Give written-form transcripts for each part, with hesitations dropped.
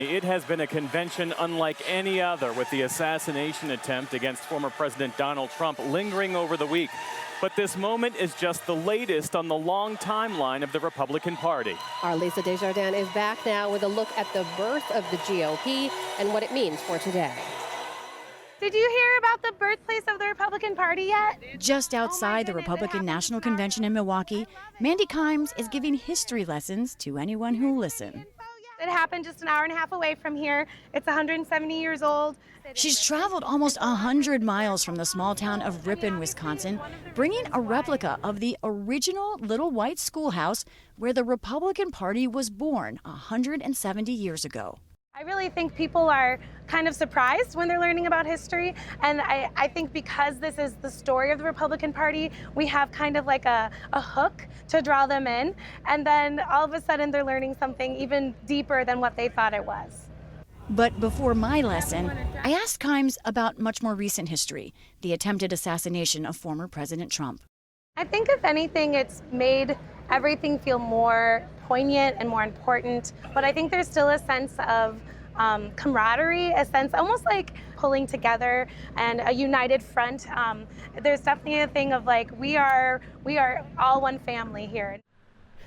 It has been a convention unlike any other, with the assassination attempt against former President Donald Trump lingering over the week. But this moment is just the latest on the long timeline of the Republican Party. Our Lisa Desjardins is back now with a look at the birth of the GOP and what it means for today. Did you hear about the birthplace of the Republican Party yet? Just outside the Republican National Convention in Milwaukee, Mandy Kimes is giving history lessons to anyone who'll listen. It happened just an hour and a half away from here. It's 170 years old. She's traveled almost 100 miles from the small town of Ripon, Wisconsin, bringing a replica of the original little white schoolhouse where the Republican Party was born 170 years ago. I really think people are kind of surprised when they're learning about history, and I think because this is the story of the Republican Party, we have kind of like a hook to draw them in, and then all of a sudden they're learning something even deeper than what they thought it was. But before my lesson, I asked Kimes about much more recent history, the attempted assassination of former President Trump. I think if anything, it's made everything feel more poignant and more important, but I think there's still a sense of camaraderie, a sense almost like pulling together and a united front. There's definitely a thing of like, we are all one family here.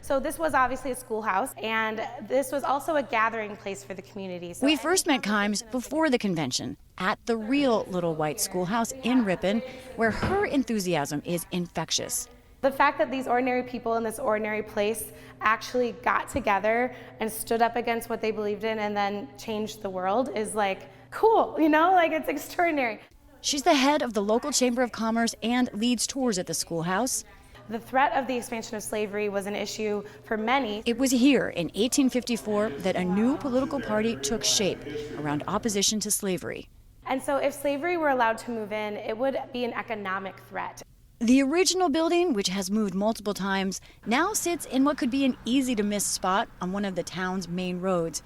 So this was obviously a schoolhouse, and this was also a gathering place for the community. So we first met Kimes before the convention at the real little white schoolhouse in Ripon, where her enthusiasm is infectious. The fact that these ordinary people in this ordinary place actually got together and stood up against what they believed in and then changed the world is like cool, you know, like it's extraordinary. She's the head of the local Chamber of Commerce and leads tours at the schoolhouse. The threat of the expansion of slavery was an issue for many. It was here in 1854 that a new political party took shape around opposition to slavery. And so if slavery were allowed to move in, it would be an economic threat. The original building, which has moved multiple times, now sits in what could be an easy-to-miss spot on one of the town's main roads.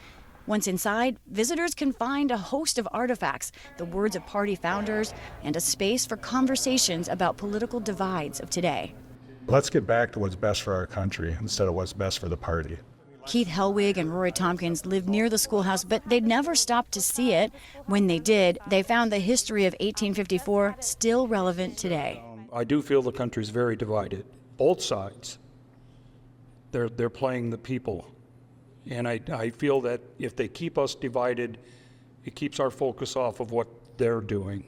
Once inside, visitors can find a host of artifacts, the words of party founders, and a space for conversations about political divides of today. Let's get back to what's best for our country instead of what's best for the party. Keith Helwig and Rory Tompkins lived near the schoolhouse, but they'd never stopped to see it. When they did, they found the history of 1854 still relevant today. I do feel the country's very divided. Both sides. They're playing the people. And I feel that if they keep us divided, it keeps our focus off of what they're doing.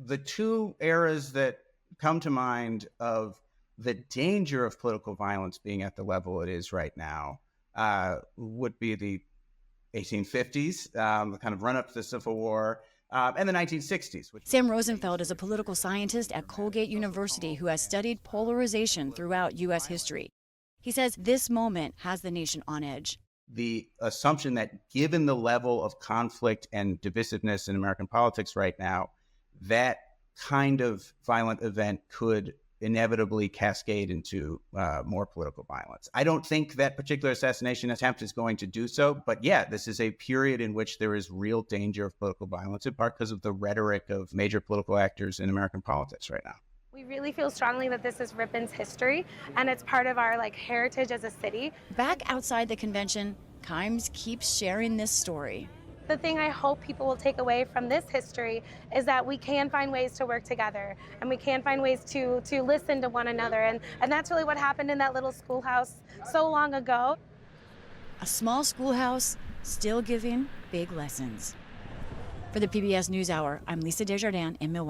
The two eras that come to mind of the danger of political violence being at the level it is right now would be the 1850s, the kind of run-up to the Civil War, and the 1960s. Sam Rosenfeld is a political scientist at Colgate University who has studied polarization throughout U.S. history. He says this moment has the nation on edge. The assumption that given the level of conflict and divisiveness in American politics right now, that kind of violent event could inevitably cascade into more political violence. I don't think that particular assassination attempt is going to do so, but yeah, this is a period in which there is real danger of political violence, in part because of the rhetoric of major political actors in American politics right now. We really feel strongly that this is Ripon's history, and it's part of our heritage as a city. Back outside the convention, Kimes keeps sharing this story. The thing I hope people will take away from this history is that we can find ways to work together, and we can find ways to listen to one another. And that's really what happened in that little schoolhouse so long ago. A small schoolhouse still giving big lessons. For the PBS NewsHour, I'm Lisa Desjardins in Milwaukee.